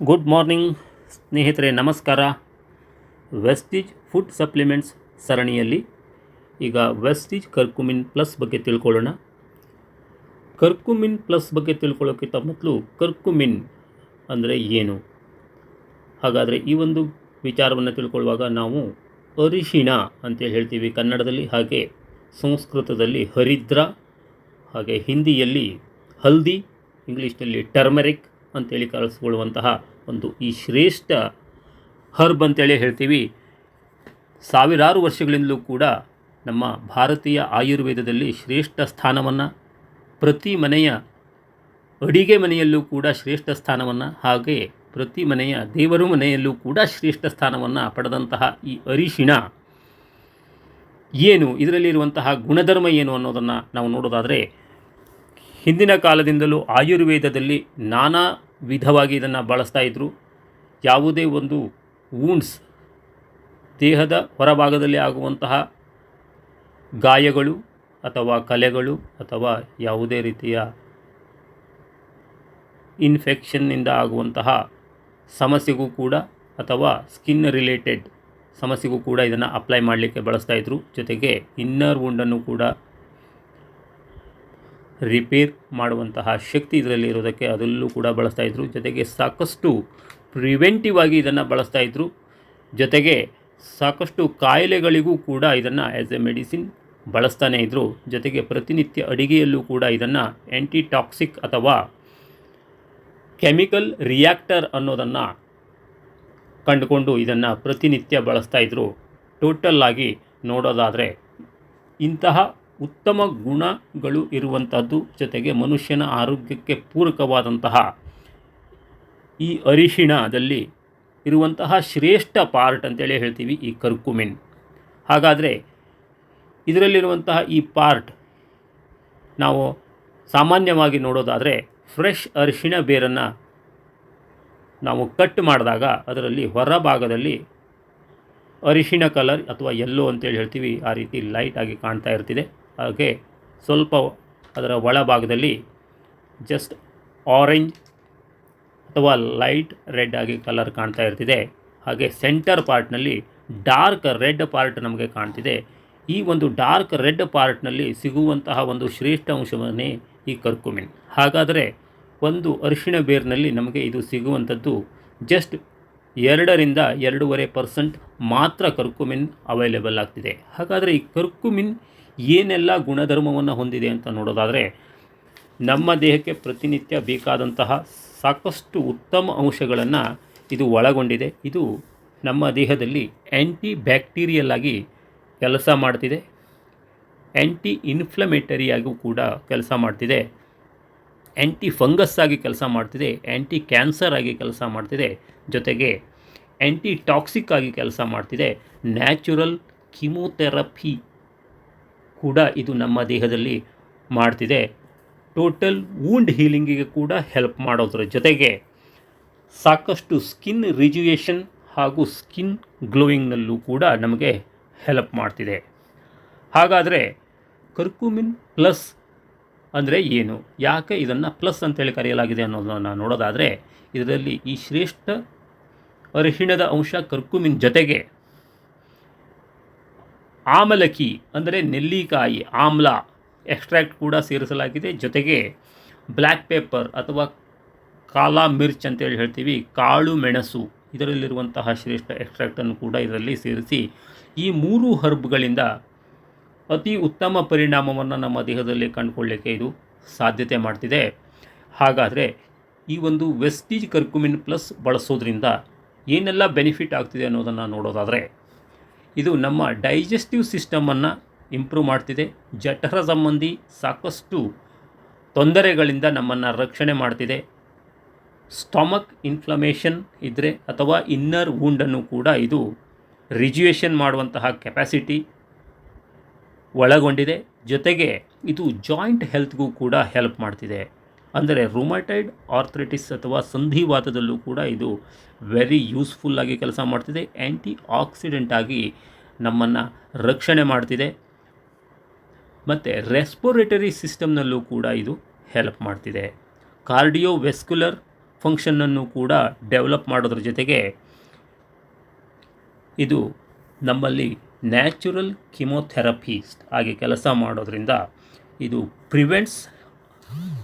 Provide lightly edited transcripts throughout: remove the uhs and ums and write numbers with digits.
Good morning ಸ್ನೇಹಿತರೆ, ನಮಸ್ಕಾರ. Vestige food supplements ಸರಣಿಯಲ್ಲಿ ಈಗ ವೆಸ್ಟೀಜ್ ಕರ್ಕುಮಿನ್ ಪ್ಲಸ್ ಬಗ್ಗೆ ತಿಳ್ಕೊಳ್ಳೋಣ. ಕರ್ಕುಮಿನ್ ಪ್ಲಸ್ ಬಗ್ಗೆ ತಿಳ್ಕೊಳ್ಳೋಕ್ಕಿಂತ ಮೊದಲು ಕರ್ಕುಮಿನ್ ಅಂದರೆ ಏನು? ಹಾಗಾದರೆ ಈ ಒಂದು ವಿಚಾರವನ್ನು ತಿಳ್ಕೊಳ್ಳುವಾಗ ನಾವು ಅರಿಶಿಣ ಅಂತೇಳಿ ಹೇಳ್ತೀವಿ ಕನ್ನಡದಲ್ಲಿ, ಹಾಗೆ ಸಂಸ್ಕೃತದಲ್ಲಿ ಹರಿದ್ರ, ಹಾಗೆ ಹಿಂದಿಯಲ್ಲಿ ಹಲ್ದಿ, ಇಂಗ್ಲೀಷ್ನಲ್ಲಿ ಟರ್ಮರಿಕ್ ಅಂತೇಳಿ ಕರೆಸಿಕೊಳ್ಳುವಂತಹ ಒಂದು ಈ ಶ್ರೇಷ್ಠ ಹರ್ಬ್ ಅಂತೇಳಿ ಹೇಳ್ತೀವಿ. ಸಾವಿರಾರು ವರ್ಷಗಳಿಂದಲೂ ಕೂಡ ನಮ್ಮ ಭಾರತೀಯ ಆಯುರ್ವೇದದಲ್ಲಿ ಶ್ರೇಷ್ಠ ಸ್ಥಾನವನ್ನು, ಪ್ರತಿ ಮನೆಯ ಅಡಿಗೆ ಮನೆಯಲ್ಲೂ ಕೂಡ ಶ್ರೇಷ್ಠ ಸ್ಥಾನವನ್ನು, ಹಾಗೆ ಪ್ರತಿ ಮನೆಯ ದೇವರ ಮನೆಯಲ್ಲೂ ಕೂಡ ಶ್ರೇಷ್ಠ ಸ್ಥಾನವನ್ನು ಪಡೆದಂತಹ ಈ ಅರಿಶಿಣ ಏನು, ಇದರಲ್ಲಿರುವಂತಹ ಗುಣಧರ್ಮ ಏನು ಅನ್ನೋದನ್ನು ನಾವು ನೋಡೋದಾದರೆ, ಹಿಂದಿನ ಕಾಲದಿಂದಲೂ ಆಯುರ್ವೇದದಲ್ಲಿ ನಾನಾ ವಿಧವಾಗಿ ಇದನ್ನು ಬಳಸ್ತಾ ಇದ್ದರು. ಯಾವುದೇ ಒಂದು ವೂಂಡ್ಸ್, ದೇಹದ ಹೊರಭಾಗದಲ್ಲಿ ಆಗುವಂತಹ ಗಾಯಗಳು ಅಥವಾ ಕಲೆಗಳು ಅಥವಾ ಯಾವುದೇ ರೀತಿಯ ಇನ್ಫೆಕ್ಷನ್ನಿಂದ ಆಗುವಂತಹ ಸಮಸ್ಯೆಗೂ ಕೂಡ, ಅಥವಾ ಸ್ಕಿನ್ ರಿಲೇಟೆಡ್ ಸಮಸ್ಯೆಗೂ ಕೂಡ ಇದನ್ನು ಅಪ್ಲೈ ಮಾಡಲಿಕ್ಕೆ ಬಳಸ್ತಾ ಇದ್ದರು. ಜೊತೆಗೆ ಇನ್ನರ್ ವೂಂಡನ್ನು ಕೂಡ ರಿಪೇರ್ ಮಾಡುವಂತಹ ಶಕ್ತಿ ಇದರಲ್ಲಿ ಇರೋದಕ್ಕೆ ಅದರಲ್ಲೂ ಕೂಡ ಬಳಸ್ತಾ ಇದ್ದರು. ಜೊತೆಗೆ ಸಾಕಷ್ಟು ಪ್ರಿವೆಂಟಿವ್ ಆಗಿ ಇದನ್ನು ಬಳಸ್ತಾ ಇದ್ದರು. ಜೊತೆಗೆ ಸಾಕಷ್ಟು ಕಾಯಿಲೆಗಳಿಗೂ ಕೂಡ ಇದನ್ನು ಆ್ಯಸ್ ಎ ಮೆಡಿಸಿನ್ ಬಳಸ್ತಾನೇ ಇದ್ದರು. ಜೊತೆಗೆ ಪ್ರತಿನಿತ್ಯ ಅಡಿಗೆಯಲ್ಲೂ ಕೂಡ ಇದನ್ನು ಆ್ಯಂಟಿಟಾಕ್ಸಿಕ್ ಅಥವಾ ಕೆಮಿಕಲ್ ರಿಯಾಕ್ಟರ್ ಅನ್ನೋದನ್ನು ಕಂಡುಕೊಂಡು ಇದನ್ನು ಪ್ರತಿನಿತ್ಯ ಬಳಸ್ತಾ ಇದ್ದರು. ಟೋಟಲ್ ಆಗಿ ನೋಡೋದಾದರೆ ಇಂತಹ ಉತ್ತಮ ಗುಣಗಳು ಇರುವಂಥದ್ದು, ಜೊತೆಗೆ ಮನುಷ್ಯನ ಆರೋಗ್ಯಕ್ಕೆ ಪೂರಕವಾದಂತಹ ಈ ಅರಿಶಿಣದಲ್ಲಿ ಇರುವಂತಹ ಶ್ರೇಷ್ಠ ಪಾರ್ಟ್ ಅಂತೇಳಿ ಹೇಳ್ತೀವಿ ಈ ಕರ್ಕುಮಿನ್. ಹಾಗಾದರೆ ಇದರಲ್ಲಿರುವಂತಹ ಈ ಪಾರ್ಟ್ ನಾವು ಸಾಮಾನ್ಯವಾಗಿ ನೋಡೋದಾದರೆ, ಫ್ರೆಶ್ ಅರಿಶಿಣ ಬೇರನ್ನು ನಾವು ಕಟ್ ಮಾಡಿದಾಗ ಅದರಲ್ಲಿ ಹೊರಭಾಗದಲ್ಲಿ ಅರಿಶಿಣ ಕಲರ್ ಅಥವಾ ಯೆಲ್ಲೋ ಅಂತೇಳಿ ಹೇಳ್ತೀವಿ, ಆ ರೀತಿ ಲೈಟ್ ಆಗಿ ಕಾಣ್ತಾ ಇರ್ತಿದೆ. ಹಾಗೆ ಸ್ವಲ್ಪ ಅದರ ಒಳಭಾಗದಲ್ಲಿ ಜಸ್ಟ್ ಆರೆಂಜ್ ಅಥವಾ ಲೈಟ್ ರೆಡ್ ಆಗಿ ಕಲರ್ ಕಾಣ್ತಾ ಇರ್ತಿದೆ. ಹಾಗೆ ಸೆಂಟರ್ ಪಾರ್ಟ್ನಲ್ಲಿ ಡಾರ್ಕ್ ರೆಡ್ ಪಾರ್ಟ್ ನಮಗೆ ಕಾಣ್ತಿದೆ. ಈ ಒಂದು ಡಾರ್ಕ್ ರೆಡ್ ಪಾರ್ಟ್ನಲ್ಲಿ ಸಿಗುವಂತಹ ಒಂದು ಶ್ರೇಷ್ಠ ಅಂಶವನ್ನೇ ಈ ಕರ್ಕುಮಿನ್. ಹಾಗಾದರೆ ಒಂದು ಅರಿಶಿಣ ಬೇರಿನಲ್ಲಿ ನಮಗೆ ಇದು ಸಿಗುವಂಥದ್ದು ಜಸ್ಟ್ 2ರಿಂದ 2.5% ಮಾತ್ರ ಕರ್ಕುಮಿನ್ ಅವೈಲೇಬಲ್ ಆಗ್ತಿದೆ. ಹಾಗಾದರೆ ಈ ಕರ್ಕುಮಿನ್ ಏನೆಲ್ಲ ಗುಣಧರ್ಮವನ್ನು ಹೊಂದಿದೆ ಅಂತ ನೋಡೋದಾದರೆ, ನಮ್ಮ ದೇಹಕ್ಕೆ ಪ್ರತಿನಿತ್ಯ ಬೇಕಾದಂತಹ ಸಾಕಷ್ಟು ಉತ್ತಮ ಅಂಶಗಳನ್ನು ಇದು ಒಳಗೊಂಡಿದೆ. ಇದು ನಮ್ಮ ದೇಹದಲ್ಲಿ ಆ್ಯಂಟಿ ಬ್ಯಾಕ್ಟೀರಿಯಲ್ ಆಗಿ ಕೆಲಸ ಮಾಡ್ತಿದೆ, ಆ್ಯಂಟಿ ಇನ್ಫ್ಲಮೇಟರಿಯಾಗೂ ಕೂಡ ಕೆಲಸ ಮಾಡ್ತಿದೆ, ಆ್ಯಂಟಿ ಫಂಗಸ್ ಆಗಿ ಕೆಲಸ ಮಾಡ್ತಿದೆ, ಆ್ಯಂಟಿ ಕ್ಯಾನ್ಸರ್ ಆಗಿ ಕೆಲಸ ಮಾಡ್ತಿದೆ, ಜೊತೆಗೆ ಆ್ಯಂಟಿ ಟಾಕ್ಸಿಕ್ ಆಗಿ ಕೆಲಸ ಮಾಡ್ತಿದೆ, ನ್ಯಾಚುರಲ್ ಕೀಮೋಥೆರಪಿ ಕೂಡ ಇದು ನಮ್ಮ ದೇಹದಲ್ಲಿ ಮಾಡ್ತಿದೆ, ಟೋಟಲ್ ವೂಂಡ್ ಹೀಲಿಂಗಿಗೆ ಕೂಡ ಹೆಲ್ಪ್ ಮಾಡೋದ್ರ ಜೊತೆಗೆ ಸಾಕಷ್ಟು ಸ್ಕಿನ್ ರಿಜ್ಯುಯೇಷನ್ ಹಾಗೂ ಸ್ಕಿನ್ ಗ್ಲೋಯಿಂಗ್ನಲ್ಲೂ ಕೂಡ ನಮಗೆ ಹೆಲ್ಪ್ ಮಾಡ್ತಿದೆ. ಹಾಗಾದರೆ ಕರ್ಕುಮಿನ್ ಪ್ಲಸ್ ಅಂದರೆ ಏನು, ಯಾಕೆ ಇದನ್ನು ಪ್ಲಸ್ ಅಂತೇಳಿ ಕರೆಯಲಾಗಿದೆ ಅನ್ನೋದನ್ನು ನೋಡೋದಾದರೆ, ಇದರಲ್ಲಿ ಈ ಶ್ರೇಷ್ಠ ಅರಿಶಿಣದ ಅಂಶ ಕರ್ಕುಮಿನ್ ಜೊತೆಗೆ ಆಮಲಕಿ ಅಂದರೆ ನೆಲ್ಲಿಕಾಯಿ ಆಮ್ಲ ಎಕ್ಸ್ಟ್ರಾಕ್ಟ್ ಕೂಡ ಸೇರಿಸಲಾಗಿದೆ. ಜೊತೆಗೆ ಬ್ಲ್ಯಾಕ್ ಪೇಪರ್ ಅಥವಾ ಕಾಲಾ ಮಿರ್ಚ್ ಅಂತೇಳಿ ಹೇಳ್ತೀವಿ, ಕಾಳು ಮೆಣಸು, ಇದರಲ್ಲಿರುವಂತಹ ಶ್ರೇಷ್ಠ ಎಕ್ಸ್ಟ್ರಾಕ್ಟನ್ನು ಕೂಡ ಇದರಲ್ಲಿ ಸೇರಿಸಿ ಈ 3 ಹರ್ಬ್ಗಳಿಂದ ಅತಿ ಉತ್ತಮ ಪರಿಣಾಮವನ್ನು ನಮ್ಮ ದೇಹದಲ್ಲಿ ಕಂಡುಕೊಳ್ಳಲಿಕ್ಕೆ ಇದು ಸಾಧ್ಯತೆ ಮಾಡ್ತಿದೆ. ಹಾಗಾದರೆ ಈ ಒಂದು ವೆಸ್ಟೀಜ್ ಕರ್ಕುಮಿನ್ ಪ್ಲಸ್ ಬಳಸೋದ್ರಿಂದ ಏನೆಲ್ಲ ಬೆನಿಫಿಟ್ ಆಗ್ತಿದೆ ಅನ್ನೋದನ್ನು ನೋಡೋದಾದರೆ, ಇದು ನಮ್ಮ ಡೈಜೆಸ್ಟಿವ್ ಸಿಸ್ಟಮನ್ನು ಇಂಪ್ರೂವ್ ಮಾಡ್ತಿದೆ, ಜಠರ ಸಂಬಂಧಿ ಸಾಕಷ್ಟು ತೊಂದರೆಗಳಿಂದ ನಮ್ಮನ್ನು ರಕ್ಷಣೆ ಮಾಡ್ತಿದೆ, ಸ್ಟಮಕ್ ಇನ್ಫ್ಲಮೇಷನ್ ಇದ್ದರೆ ಅಥವಾ ಇನ್ನರ್ ವೂಂಡನ್ನು ಕೂಡ ಇದು ರಿಜ್ಯುಯೇಷನ್ ಮಾಡುವಂತಹ ಕೆಪಾಸಿಟಿ ಒಳಗೊಂಡಿದೆ. ಜೊತೆಗೆ ಇದು ಜಾಯಿಂಟ್ ಹೆಲ್ತ್ಗೂ ಕೂಡ ಹೆಲ್ಪ್ ಮಾಡ್ತಿದೆ. ಅಂದರೆ ರುಮಟೈಡ್ ಆರ್ಥ್ರೈಟಿಸ್ ಅಥವಾ ಸಂಧಿವಾತದಲ್ಲೂ ಕೂಡ ಇದು ವೆರಿ ಯೂಸ್ಫುಲ್ ಆಗಿ ಕೆಲಸ ಮಾಡ್ತಿದೆ, ಆ್ಯಂಟಿ ಆಕ್ಸಿಡೆಂಟ್ ಆಗಿ ನಮ್ಮನ್ನು ರಕ್ಷಣೆ ಮಾಡ್ತಿದೆ, ಮತ್ತು ರೆಸ್ಪಿರೇಟರಿ ಸಿಸ್ಟಮ್ನಲ್ಲೂ ಕೂಡ ಇದು ಹೆಲ್ಪ್ ಮಾಡ್ತಿದೆ. ಕಾರ್ಡಿಯೋವೆಸ್ಕ್ಯುಲರ್ ಫಂಕ್ಷನನ್ನು ಕೂಡ ಡೆವಲಪ್ ಮಾಡೋದ್ರ ಜೊತೆಗೆ ಇದು ನಮ್ಮಲ್ಲಿ ನ್ಯಾಚುರಲ್ ಕಿಮೋಥೆರಪೀಸ್ ಆಗಿ ಕೆಲಸ ಮಾಡೋದ್ರಿಂದ ಇದು ಪ್ರಿವೆಂಟ್ಸ್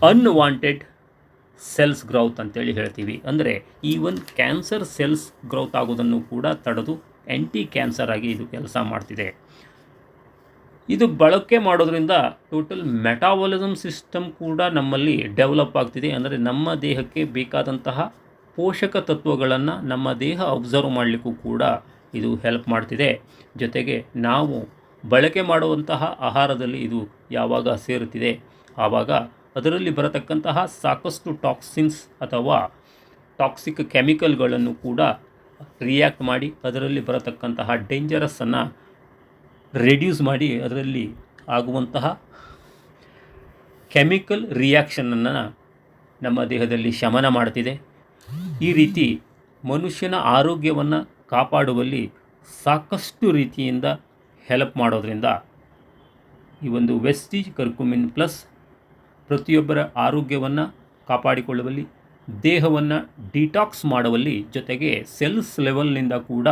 ಅನ್ವಾಂಟೆಡ್ ಸೆಲ್ಸ್ ಗ್ರೌತ್ ಅಂತೇಳಿ ಹೇಳ್ತೀವಿ. ಅಂದರೆ ಈವನ್ ಕ್ಯಾನ್ಸರ್ ಸೆಲ್ಸ್ ಗ್ರೌತ್ ಆಗೋದನ್ನು ಕೂಡ ತಡೆದು ಆ್ಯಂಟಿ ಕ್ಯಾನ್ಸರ್ ಆಗಿ ಇದು ಕೆಲಸ ಮಾಡ್ತಿದೆ. ಇದು ಬಳಕೆ ಮಾಡೋದ್ರಿಂದ ಟೋಟಲ್ ಮೆಟಾಬಾಲಿಸಮ್ ಸಿಸ್ಟಮ್ ಕೂಡ ನಮ್ಮಲ್ಲಿ ಡೆವಲಪ್ ಆಗ್ತಿದೆ. ಅಂದರೆ ನಮ್ಮ ದೇಹಕ್ಕೆ ಬೇಕಾದಂತಹ ಪೋಷಕ ತತ್ವಗಳನ್ನು ನಮ್ಮ ದೇಹ ಅಬ್ಸರ್ವ್ ಮಾಡಲಿಕ್ಕೂ ಕೂಡ ಇದು ಹೆಲ್ಪ್ ಮಾಡ್ತಿದೆ. ಜೊತೆಗೆ ನಾವು ಬಳಕೆ ಮಾಡುವಂತಹ ಆಹಾರದಲ್ಲಿ ಇದು ಯಾವಾಗ ಸೇರುತ್ತಿದೆ ಆವಾಗ ಅದರಲ್ಲಿ ಬರತಕ್ಕಂತಹ ಸಾಕಷ್ಟು ಟಾಕ್ಸಿನ್ಸ್ ಅಥವಾ ಟಾಕ್ಸಿಕ್ ಕೆಮಿಕಲ್ಗಳನ್ನು ಕೂಡ ರಿಯಾಕ್ಟ್ ಮಾಡಿ ಅದರಲ್ಲಿ ಬರತಕ್ಕಂತಹ ಡೇಂಜರಸ್ಸನ್ನು ರೆಡ್ಯೂಸ್ ಮಾಡಿ ಅದರಲ್ಲಿ ಆಗುವಂತಹ ಕೆಮಿಕಲ್ ರಿಯಾಕ್ಷನನ್ನು ನಮ್ಮ ದೇಹದಲ್ಲಿ ಶಮನ ಮಾಡ್ತಿದೆ. ಈ ರೀತಿ ಮನುಷ್ಯನ ಆರೋಗ್ಯವನ್ನು ಕಾಪಾಡುವಲ್ಲಿ ಸಾಕಷ್ಟು ರೀತಿಯಿಂದ ಹೆಲ್ಪ್ ಮಾಡೋದ್ರಿಂದ ಈ ಒಂದು ವೆಸ್ಟೀಜ್ ಕರ್ಕುಮಿನ್ ಪ್ಲಸ್ ಪ್ರತಿಯೊಬ್ಬರ ಆರೋಗ್ಯವನ್ನು ಕಾಪಾಡಿಕೊಳ್ಳುವಲ್ಲಿ, ದೇಹವನ್ನು ಡಿಟಾಕ್ಸ್ ಮಾಡುವಲ್ಲಿ, ಜೊತೆಗೆ ಸೆಲ್ಸ್ ಲೆವೆಲ್ನಿಂದ ಕೂಡ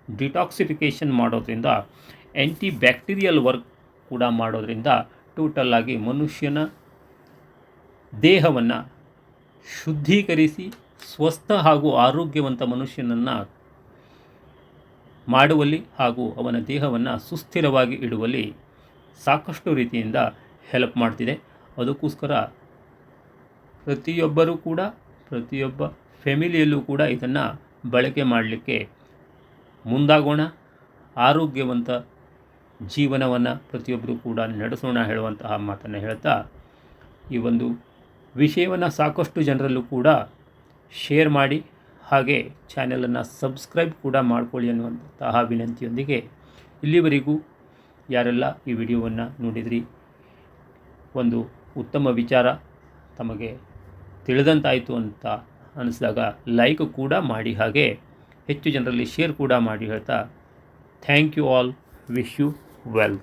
ಡಿಟಾಕ್ಸಿಫಿಕೇಷನ್ ಮಾಡೋದ್ರಿಂದ ಆ್ಯಂಟಿ ಬ್ಯಾಕ್ಟೀರಿಯಲ್ ವರ್ಕ್ ಕೂಡ ಮಾಡೋದ್ರಿಂದ ಟೋಟಲ್ಲಾಗಿ ಮನುಷ್ಯನ ದೇಹವನ್ನು ಶುದ್ಧೀಕರಿಸಿ ಸ್ವಸ್ಥ ಹಾಗೂ ಆರೋಗ್ಯವಂತ ಮನುಷ್ಯನನ್ನು ಮಾಡುವಲ್ಲಿ ಹಾಗೂ ಅವನ ದೇಹವನ್ನು ಸುಸ್ಥಿರವಾಗಿ ಇಡುವಲ್ಲಿ ಸಾಕಷ್ಟು ರೀತಿಯಿಂದ ಹೆಲ್ಪ್ ಮಾಡ್ತಿದೆ. ಅದಕ್ಕೋಸ್ಕರ ಪ್ರತಿಯೊಬ್ಬರೂ ಕೂಡ ಪ್ರತಿಯೊಬ್ಬ ಫ್ಯಾಮಿಲಿಯಲ್ಲೂ ಕೂಡ ಇದನ್ನು ಬಳಕೆ ಮಾಡಲಿಕ್ಕೆ ಮುಂದಾಗೋಣ. ಆರೋಗ್ಯವಂತ ಜೀವನವನ್ನು ಪ್ರತಿಯೊಬ್ಬರೂ ಕೂಡ ನಡೆಸೋಣ ಹೇಳುವಂತಹ ಮಾತನ್ನು ಹೇಳ್ತಾ ಈ ಒಂದು ವಿಷಯವನ್ನು ಸಾಕಷ್ಟು ಜನರಲ್ಲೂ ಕೂಡ ಶೇರ್ ಮಾಡಿ ಹಾಗೆ ಚಾನೆಲನ್ನು ಸಬ್ಸ್ಕ್ರೈಬ್ ಕೂಡ ಮಾಡಿಕೊಳ್ಳಿ ಅನ್ನುವಂತಹ ವಿನಂತಿಯೊಂದಿಗೆ ಇಲ್ಲಿವರೆಗೂ ಯಾರೆಲ್ಲ ಈ ವಿಡಿಯೋವನ್ನು ನೋಡಿದ್ರಿ, ಒಂದು ಉತ್ತಮ ವಿಚಾರ ತಮಗೆ ತಿಳಿದಂತಾಯಿತು ಅಂತ ಅನಿಸಿದಾಗ ಲೈಕ್ ಕೂಡ ಮಾಡಿ ಹಾಗೆ ಹೆಚ್ಚು ಜನರಲ್ಲಿ ಶೇರ್ ಕೂಡ ಮಾಡಿ ಹೇಳ್ತಾ thank you all, wish you well.